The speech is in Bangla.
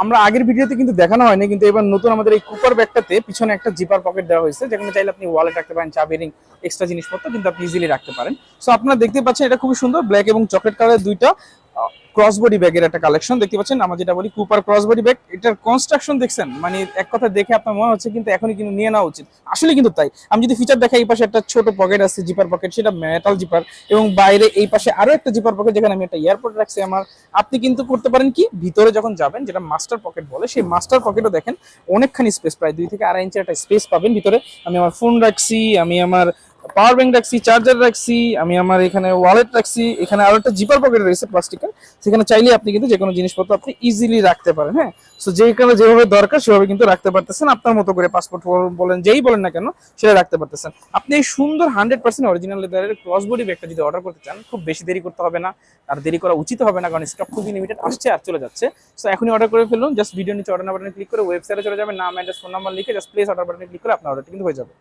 আমরা আগের ভিডিওতে কিন্তু দেখানো হয়নি, কিন্তু এবার নতুন আমাদের এই কুপার ব্যাগটাতে পিছনে একটা জিপার পকেট দেওয়া হয়েছে, যেখানে চাইলে আপনি ওয়ালেট রাখতে পারেন, চাবি, রিং, এক্সট্রা জিনিসপত্র কিন্তু আপনি ইজিলি রাখতে পারেন। সো আপনারা দেখতে পাচ্ছেন এটা খুবই সুন্দর, ব্ল্যাক এবং চকলেট কালারের দুইটা ক্রসবডি ব্যাগের একটা কালেকশন দেখতে পাচ্ছেন, আমরা যেটা বলি কুপার ক্রসবডি ব্যাগ। এটার কনস্ট্রাকশন দেখছেন, মানে এক কথা দেখে আপনার মনে হচ্ছে কিন্তু এখনই কিন্তু নিয়ে নেওয়া উচিত, আসলে কিন্তু তাই। আমি যদি ফিচার দেখাই, এই পাশে একটা ছোট পকেট আছে, জিপার পকেট, সেটা মেটাল জিপার, এবং বাইরে এই পাশে আরো একটা জিপার পকেট, যেখানে আমি একটা এয়ারপোর্ট রাখছি আমার। আপনি কিন্তু করতে পারেন কি, ভিতরে যখন যাবেন, যেটা মাস্টার পকেট বলে, সেই মাস্টার পকেটও দেখেন অনেকখানি স্পেস, প্রায় 2 থেকে 2.5 ইঞ্চের একটা স্পেস পাবেন ভিতরে। আমি আমার ফোন রাখছি, আমি আমার পাওয়ার ব্যাংক রাখছি, চার্জার রাখছি, আমি আমার এখানে ওয়ালেট রাখছি, এখানে আরো একটা জিপার পকেট রয়েছে প্লাস্টিকের, সেখানে চাইলে আপনি কিন্তু যে কোনো জিনিসপত্র আপনি ইজিলি রাখতে পারেন। হ্যাঁ, সো যেখানে যেভাবে দরকার সেভাবে কিন্তু রাখতে পারতেছেন, আপনার মতো করে পাসপোর্ট বলেন, যেই বলেন না কেন সেটা রাখতে পারতেছেন। আপনি এই সুন্দর 100% অরিজিনাল লেদারের ক্রস বডি ব্যাগটা যদি অর্ডার করতে চান, খুব বেশি দেরি করতে হবে না, আর দেরি করা উচিত হবে না, কারণ স্টক খুবই লিমিটেড, আসছে আর চলে যাচ্ছে। সো এখনই অর্ডার করে ফেলুন, জাস্ট ভিডিও নিচে অর্ডার বাটনে ক্লিক করে ওয়েবসাইটে চলে যাবেন, নাম, অ্যাড্রেস, ফোন নাম্বার লিখে জাস্ট প্লেস অর্ডার বাটনে ক্লিক করে আপনার অর্ডারটি কিন্তু হয়ে যাবে।